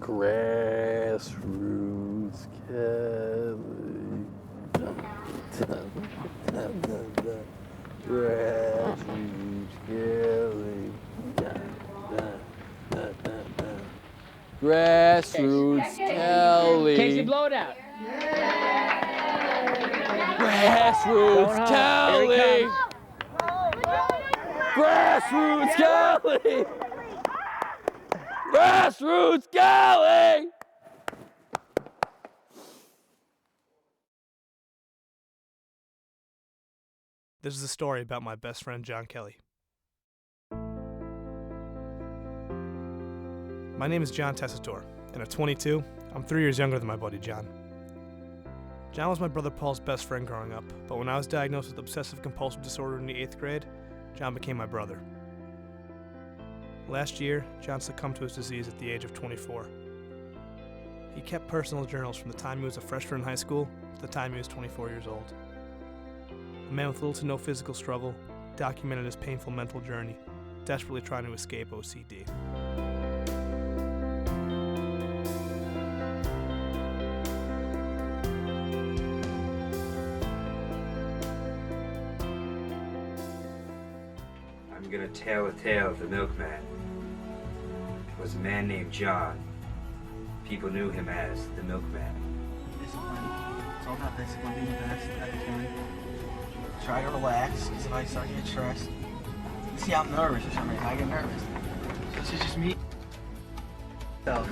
Grassroots Kelly. Grassroots Kelly. Grassroots Kelly. Casey, blow it out. Grassroots Kelly. Grassroots Kelly. Grassroots Kelly. This is a story about my best friend, John Kelly. My name is John Tessitore, and at 22, I'm 3 years younger than my buddy John. John was my brother Paul's best friend growing up, but when I was diagnosed with obsessive-compulsive disorder in the 8th grade, John became my brother. Last year, John succumbed to his disease at the age of 24. He kept personal journals from the time he was a freshman in high school to the time he was 24 years old. A man with little to no physical struggle documented his painful mental journey, desperately trying to escape OCD. I'm gonna tell a tale of the milkman. It was a man named John. People knew him as the milkman. Discipline. It's all about discipline, being the best that you can. Try to relax, because if I start to get stressed, you see I'm nervous for some reason. I get nervous. So this is just me. So,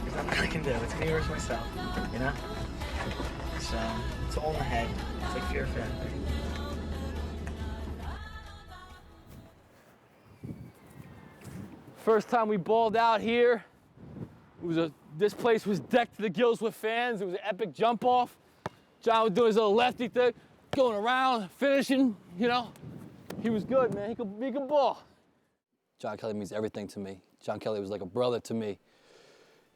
there's nothing I can do. It's me versus myself, you know? So, it's all in the head. It's like fear factor. First time we balled out here, this place was decked to the gills with fans. It was an epic jump off. John was doing his little lefty thing, going around, finishing, you know. He was good, man. He could ball. John Kelly means everything to me. John Kelly was like a brother to me.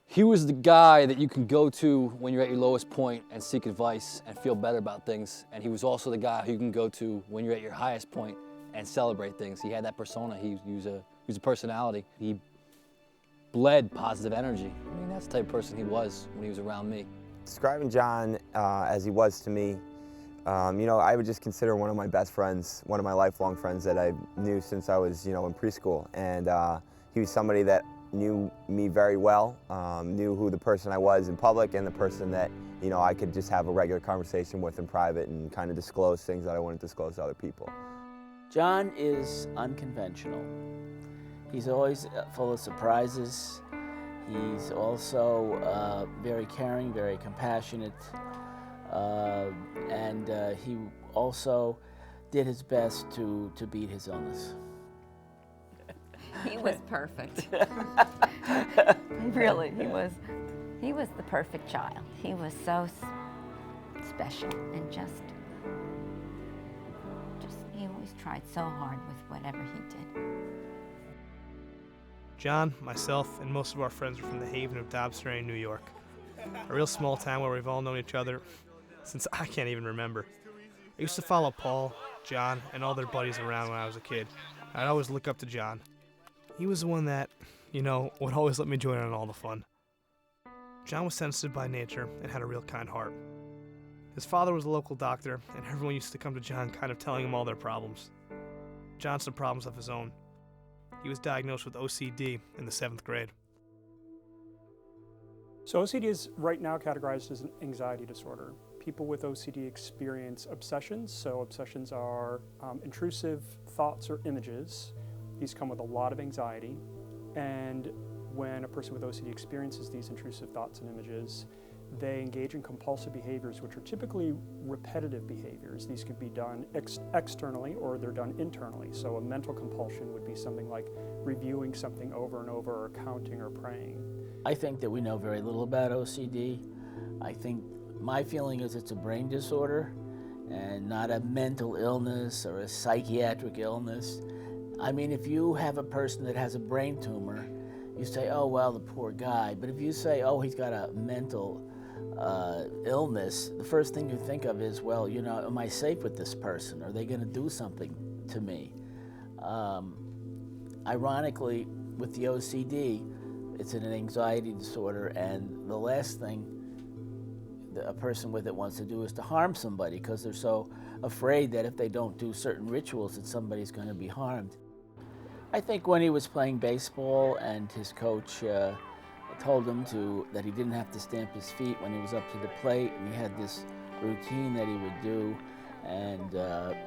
He was the guy that you can go to when you're at your lowest point and seek advice and feel better about things. And he was also the guy who you can go to when you're at your highest point and celebrate things. He had that persona. He was a personality. He bled positive energy. I mean, that's the type of person he was when he was around me. Describing John as he was to me, you know, I would just consider one of my best friends, one of my lifelong friends that I knew since I was, you know, in preschool. And he was somebody that knew me very well, knew who the person I was in public and the person that, you know, I could just have a regular conversation with in private and kind of disclose things that I wouldn't disclose to other people. John is unconventional. He's always full of surprises. He's also very caring, very compassionate, and he also did his best to beat his illness. He was perfect. Really, he was the perfect child. He was so special and just he always tried so hard with whatever he did. John, myself, and most of our friends are from the haven of Dobbsbury, New York. A real small town where we've all known each other since I can't even remember. I used to follow Paul, John, and all their buddies around when I was a kid. I'd always look up to John. He was the one that, you know, would always let me join in on all the fun. John was sensitive by nature and had a real kind heart. His father was a local doctor, and everyone used to come to John kind of telling him all their problems. John had some problems of his own. He was diagnosed with OCD in the 7th grade. So OCD is right now categorized as an anxiety disorder. People with OCD experience obsessions. So obsessions are intrusive thoughts or images. These come with a lot of anxiety. And when a person with OCD experiences these intrusive thoughts and images, they engage in compulsive behaviors, which are typically repetitive behaviors. These could be done externally or they're done internally. So a mental compulsion would be something like reviewing something over and over, or counting or praying. I think that we know very little about OCD. I think my feeling is it's a brain disorder and not a mental illness or a psychiatric illness. I mean, if you have a person that has a brain tumor, you say, oh, well, the poor guy. But if you say, oh, he's got a mental illness, the first thing you think of is, well, you know, am I safe with this person? Are they going to do something to me? Ironically, with the OCD, it's an anxiety disorder, and the last thing a person with it wants to do is to harm somebody, because they're so afraid that if they don't do certain rituals that somebody's going to be harmed. I think when he was playing baseball and his coach told him that he didn't have to stamp his feet when he was up to the plate, and he had this routine that he would do, and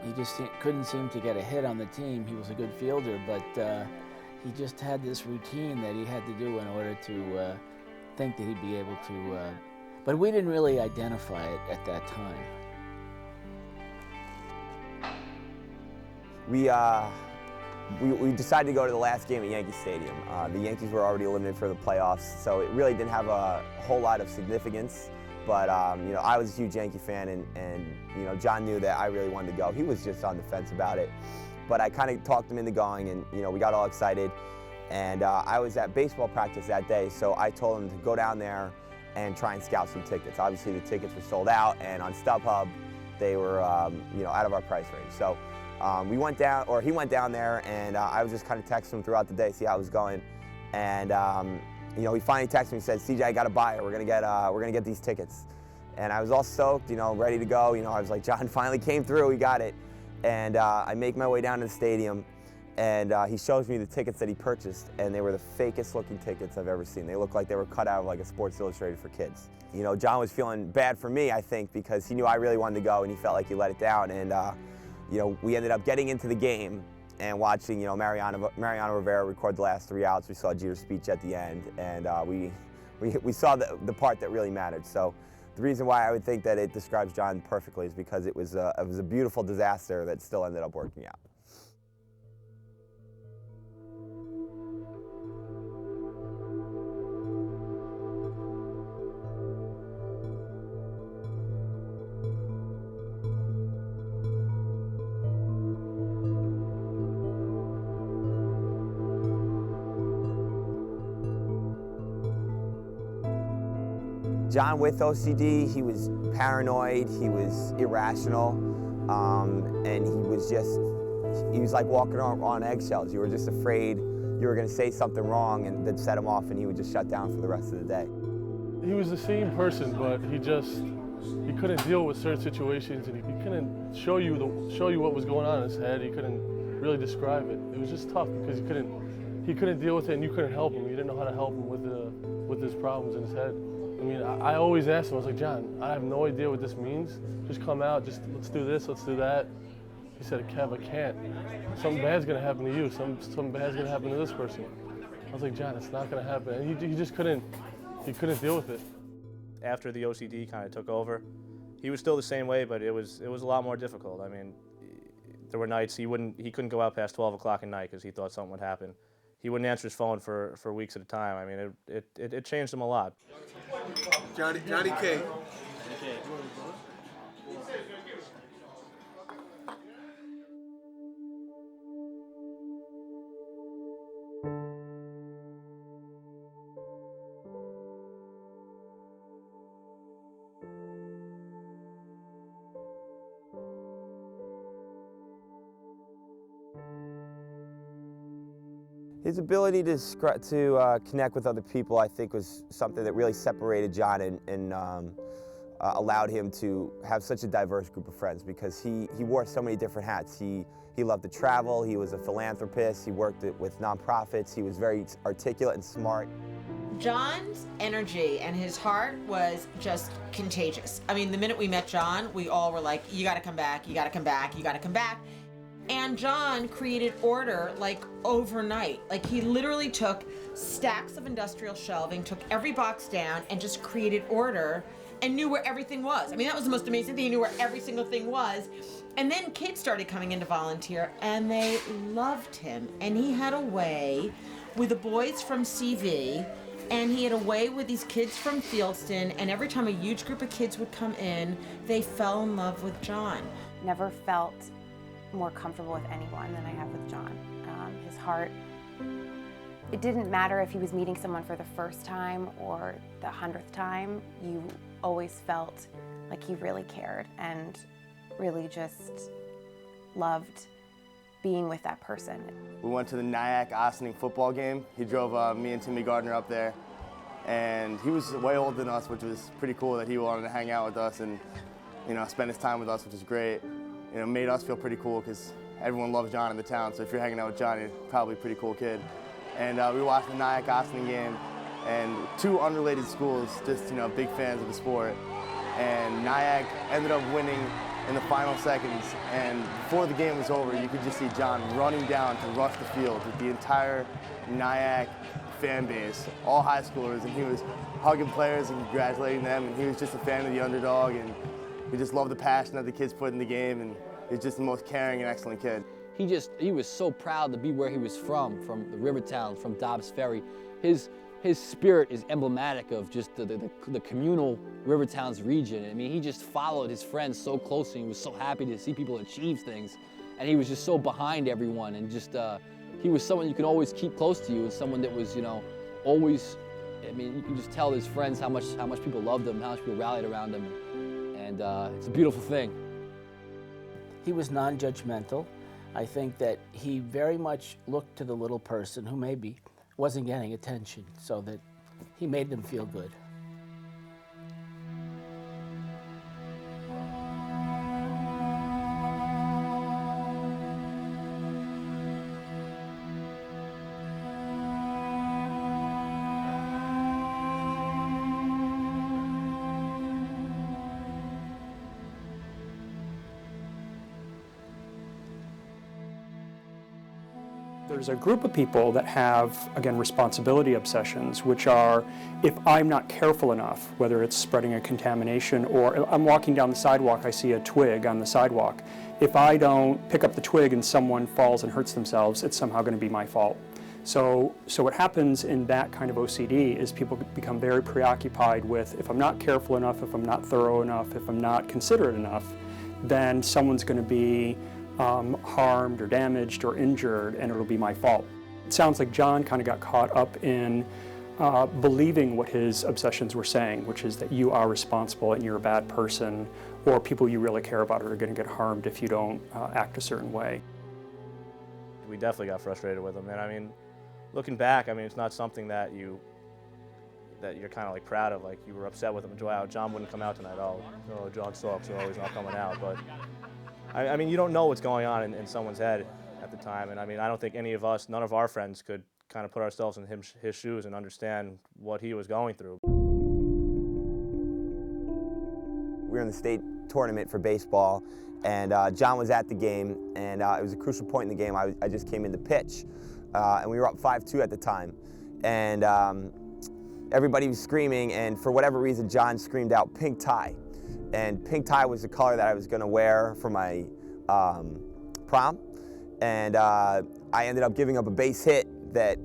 he just couldn't seem to get a hit on the team. He was a good fielder, but he just had this routine that he had to do in order to think that he'd be able to, but we didn't really identify it at that time. We decided to go to the last game at Yankee Stadium. The Yankees were already eliminated for the playoffs, so it really didn't have a whole lot of significance. But you know, I was a huge Yankee fan, and you know, John knew that I really wanted to go. He was just on the fence about it, but I kind of talked him into going, and you know, we got all excited. And I was at baseball practice that day, so I told him to go down there and try and scout some tickets. Obviously, the tickets were sold out, and on StubHub, they were you know, out of our price range. So he went down there, and I was just kind of texting him throughout the day, see how it was going. And you know, he finally texted me and said, "CJ, I got a buyer. We're gonna get these tickets." And I was all stoked, you know, ready to go. You know, I was like, John finally came through. He got it. And I make my way down to the stadium, and he shows me the tickets that he purchased, and they were the fakest looking tickets I've ever seen. They looked like they were cut out of like a Sports Illustrated for kids. You know, John was feeling bad for me, I think, because he knew I really wanted to go, and he felt like he let it down. And you know, we ended up getting into the game and watching, you know, Mariano Rivera record the last 3 outs. We saw Jeter's speech at the end, and we saw the part that really mattered. So the reason why I would think that it describes John perfectly is because it was a beautiful disaster that still ended up working out. John with OCD, he was paranoid, he was irrational, and he was like walking on eggshells. You were just afraid you were going to say something wrong and then set him off, and he would just shut down for the rest of the day. He was the same person, but he couldn't deal with certain situations, and he couldn't show you what was going on in his head. He couldn't really describe it. It was just tough because he couldn't deal with it, and you couldn't help him. You didn't know how to help him with his problems in his head. I mean, I always asked him, I was like, John, I have no idea what this means. Just come out, let's do this, let's do that. He said, Kev, I can't. Something bad's gonna happen to you. Something bad's gonna happen to this person. I was like, John, it's not gonna happen. And he just couldn't deal with it. After the OCD kind of took over, he was still the same way, but it was a lot more difficult. I mean, there were nights he couldn't go out past 12 o'clock at night because he thought something would happen. He wouldn't answer his phone for weeks at a time. I mean, it changed him a lot. Johnny K. His ability to connect with other people, I think, was something that really separated John and allowed him to have such a diverse group of friends, because he wore so many different hats. He loved to travel, he was a philanthropist, he worked with nonprofits, he was very articulate and smart. John's energy and his heart was just contagious. I mean, the minute we met John, we all were like, you gotta come back, you gotta come back, you gotta come back. And John created order like overnight. Like, he literally took stacks of industrial shelving, took every box down, and just created order and knew where everything was. I mean, that was the most amazing thing. He knew where every single thing was. And then kids started coming in to volunteer, and they loved him. And he had a way with the boys from CV, and he had a way with these kids from Fieldston, and every time a huge group of kids would come in, they fell in love with John. Never felt more comfortable with anyone than I have with John. His heart, it didn't matter if he was meeting someone for the first time or the 100th time, you always felt like he really cared and really just loved being with that person. We went to the Nyack-Ossining football game. He drove me and Timmy Gardner up there, and he was way older than us, which was pretty cool that he wanted to hang out with us and, you know, spend his time with us, which is great. You know, made us feel pretty cool because everyone loves John in the town, so if you're hanging out with John, you're probably a pretty cool kid. And we watched the Nyack-Ossining game, and two unrelated schools, just, you know, big fans of the sport. And Nyack ended up winning in the final seconds, and before the game was over, you could just see John running down to rush the field with the entire Nyack fan base, all high schoolers, and he was hugging players and congratulating them, and he was just a fan of the underdog, and he just loved the passion that the kids put in the game, and he's just the most caring and excellent kid. He was so proud to be where he was from the Rivertown, from Dobbs Ferry. His spirit is emblematic of just the communal Rivertown's region. I mean, he just followed his friends so closely. He was so happy to see people achieve things. And he was just so behind everyone. And just, he was someone you could always keep close to you, and someone that was, you know, always, I mean, you can just tell his friends how much people loved him, how much people rallied around him. And it's a beautiful thing. He was non-judgmental. I think that he very much looked to the little person who maybe wasn't getting attention, so that he made them feel good. There's a group of people that have, again, responsibility obsessions, which are, if I'm not careful enough, whether it's spreading a contamination or I'm walking down the sidewalk, I see a twig on the sidewalk. If I don't pick up the twig and someone falls and hurts themselves, it's somehow going to be my fault. So what happens in that kind of OCD is people become very preoccupied with, if I'm not careful enough, if I'm not thorough enough, if I'm not considerate enough, then someone's going to be harmed or damaged or injured, and it'll be my fault. It sounds like John kind of got caught up in believing what his obsessions were saying, which is that you are responsible and you're a bad person, or people you really care about are going to get harmed if you don't act a certain way. We definitely got frustrated with him, and I mean, looking back, I mean, it's not something that you're kind of like proud of. Like, you were upset with him, wow, John wouldn't come out tonight. Oh, no, John sucks, so he's not coming out. But I mean, you don't know what's going on in someone's head at the time, and I mean, I don't think any of us, none of our friends could kind of put ourselves in his shoes and understand what he was going through. We were in the state tournament for baseball, and John was at the game, and it was a crucial point in the game. I just came in to pitch, and we were up 5-2 at the time, and everybody was screaming, and for whatever reason, John screamed out, "Pink tie." And pink tie was the color that I was going to wear for my prom, and I ended up giving up a base hit that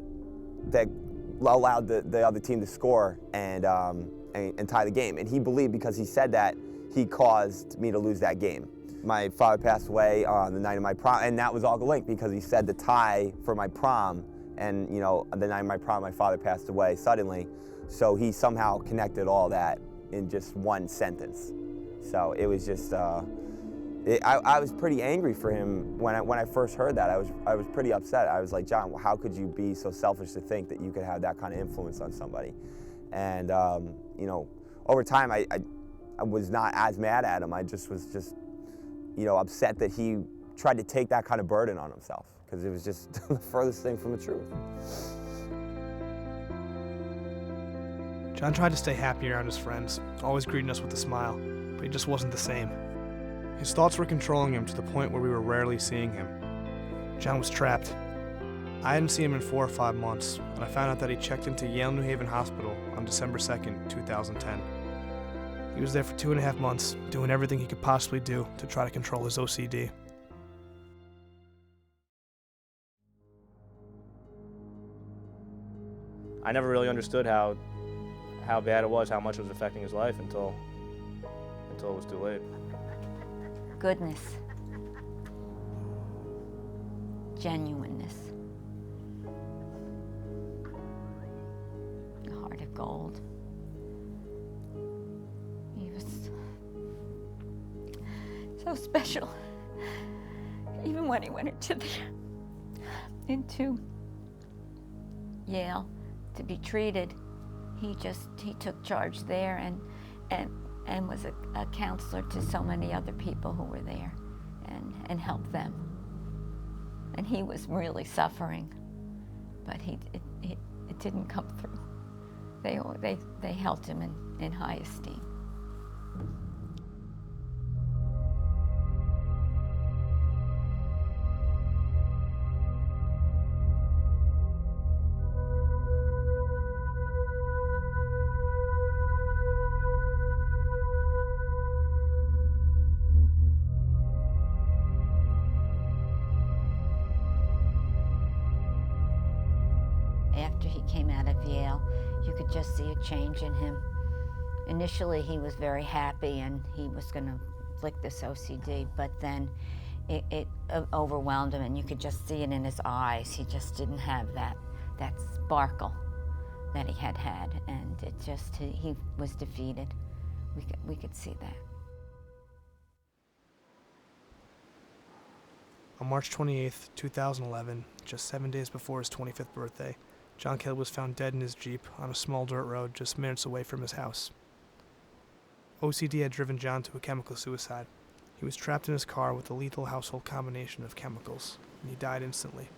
allowed the other team to score and tie the game. And he believed, because he said that, he caused me to lose that game. My father passed away on the night of my prom, and that was all linked because he said the tie for my prom, and you know, the night of my prom, my father passed away suddenly, so he somehow connected all that in just one sentence. So it was just, I was pretty angry for him when I first heard that. I was pretty upset. I was like, John, how could you be so selfish to think that you could have that kind of influence on somebody? And you know, over time, I was not as mad at him. I just was you know, upset that he tried to take that kind of burden on himself, because it was just the furthest thing from the truth. John tried to stay happy around his friends, always greeting us with a smile, but he just wasn't the same. His thoughts were controlling him to the point where we were rarely seeing him. John was trapped. I hadn't seen him in 4 or 5 months, and I found out that he checked into Yale New Haven Hospital on December 2nd, 2010. He was there for 2.5 months, doing everything he could possibly do to try to control his OCD. I never really understood how bad it was, how much it was affecting his life until it was too late. Goodness. Genuineness. A heart of gold. He was so special. even when he went into Yale to be treated, he took charge there and was a counselor to so many other people who were there and helped them. And he was really suffering, but it didn't come through. They held him in high esteem. After he came out of Yale, you could just see a change in him. Initially, he was very happy and he was going to flick this OCD, but then it overwhelmed him, and you could just see it in his eyes. He just didn't have that sparkle that he had, and he was defeated. We could see that. On March 28th, 2011, just 7 days before his 25th birthday, John Kelly was found dead in his Jeep on a small dirt road just minutes away from his house. OCD had driven John to a chemical suicide. He was trapped in his car with a lethal household combination of chemicals, and he died instantly.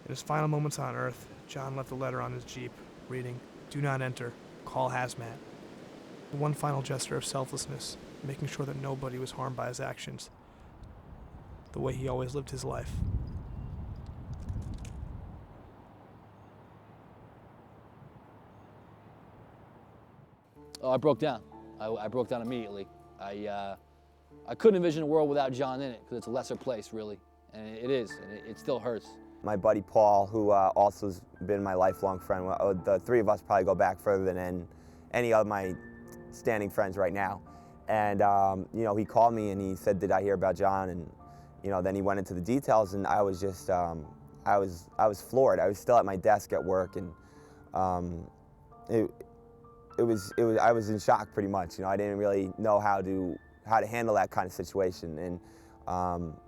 In his final moments on Earth, John left a letter on his Jeep, reading, "Do not enter, call hazmat." One final gesture of selflessness, making sure that nobody was harmed by his actions, the way he always lived his life. Oh, I broke down. I broke down immediately. I couldn't envision a world without John in it, because it's a lesser place, really. And it is, and it still hurts. My buddy Paul, who also has been my lifelong friend, the three of us probably go back further than any of my standing friends right now. And you know, he called me and he said, "Did I hear about John?" And you know, then he went into the details, and I was just, I was floored. I was still at my desk at work, and I was in shock pretty much. You know, I didn't really know how to handle that kind of situation. And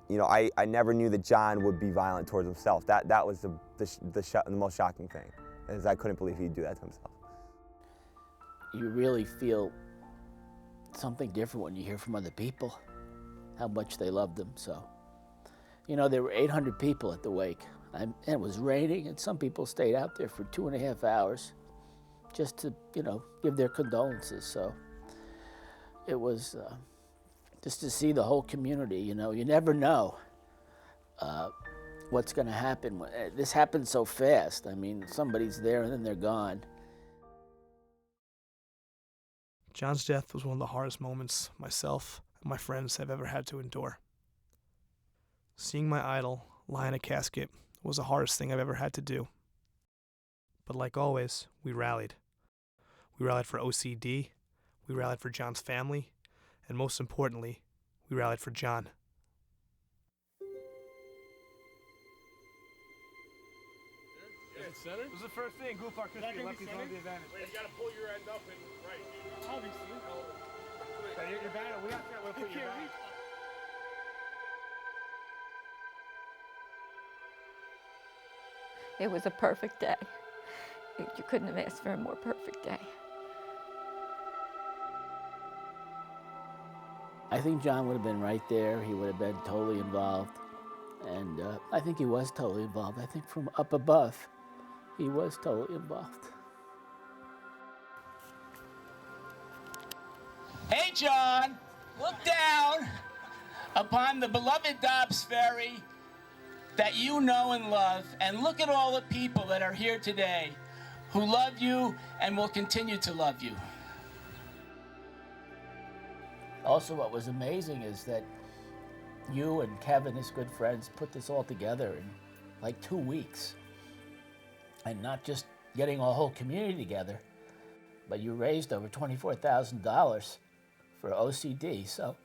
you know, I never knew that John would be violent towards himself. That was the most shocking thing, is I couldn't believe he'd do that to himself. You really feel something different when you hear from other people how much they loved them. So, you know, there were 800 people at the wake, and it was raining, and some people stayed out there for 2.5 hours just to, you know, give their condolences. So it was just to see the whole community. You know, you never know what's going to happen. This happened so fast. I mean, somebody's there and then they're gone. John's death was one of the hardest moments myself and my friends have ever had to endure. Seeing my idol lie in a casket was the hardest thing I've ever had to do. But like always, we rallied. We rallied for OCD, we rallied for John's family, and most importantly, we rallied for John. Center? This is the first thing. Goof our Christie. Lefties on the advantage. Wait, you gotta pull your end up and right. Obviously. So your banner, we have to put your banner. It was a perfect day. You couldn't have asked for a more perfect day. I think John would have been right there. He would have been totally involved. And I think he was totally involved. I think from up above, he was totally involved. Hey, John, look down upon the beloved Dobbs Ferry that you know and love, and look at all the people that are here today who love you and will continue to love you. Also, what was amazing is that you and Kevin, his good friends, put this all together in like 2 weeks. And not just getting a whole community together, but you raised over $24,000 for OCD. So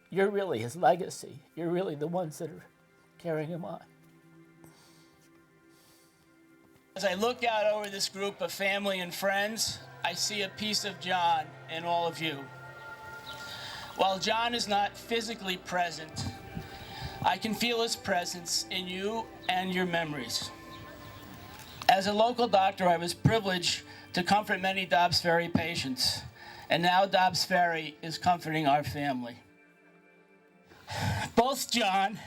you're really his legacy. You're really the ones that are carrying him on. As I look out over this group of family and friends, I see a piece of John in all of you. While John is not physically present, I can feel his presence in you and your memories. As a local doctor, I was privileged to comfort many Dobbs Ferry patients, and now Dobbs Ferry is comforting our family. Both John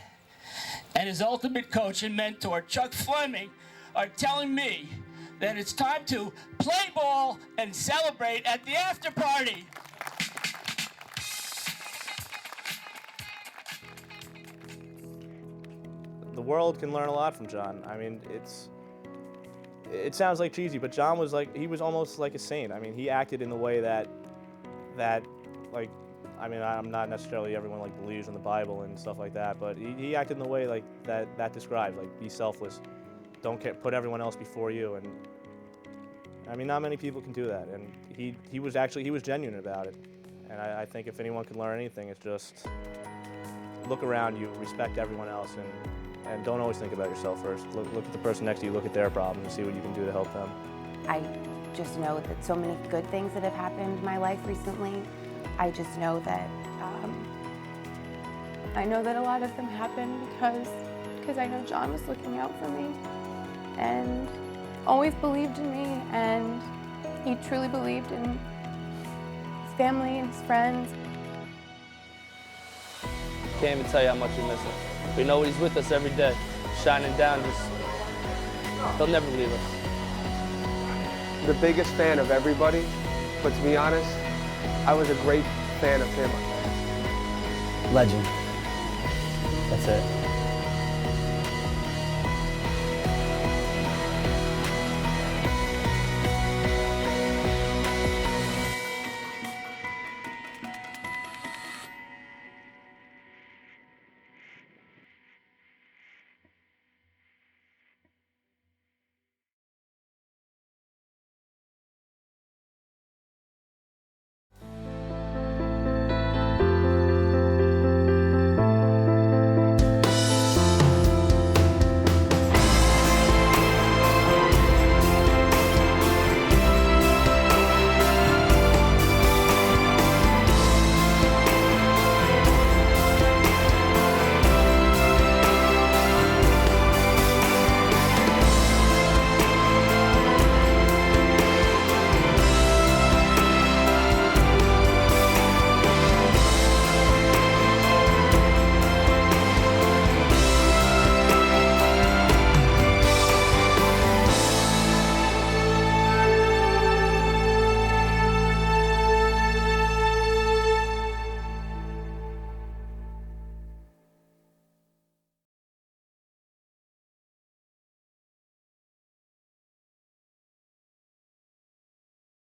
and his ultimate coach and mentor, Chuck Fleming, are telling me that it's time to play ball and celebrate at the after party. The world can learn a lot from John. I mean, it sounds like cheesy, but John was like, he was almost like a saint. I mean, he acted in the way that like, I mean, I'm not necessarily everyone like believes in the Bible and stuff like that, but he acted in the way like that describes, like, be selfless, don't put everyone else before you. And I mean, not many people can do that, and he was genuine about it. And I think if anyone can learn anything, it's just look around you, respect everyone else, and don't always think about yourself first. Look at the person next to you, look at their problem, and see what you can do to help them. I just know that so many good things that have happened in my life recently. I just know that a lot of them happened because I know John was looking out for me and always believed in me, and he truly believed in his family and his friends. Can't even tell you how much we miss him. We know he's with us every day, shining down, he'll never leave us. The biggest fan of everybody, but to be honest, I was a great fan of him. Legend. That's it.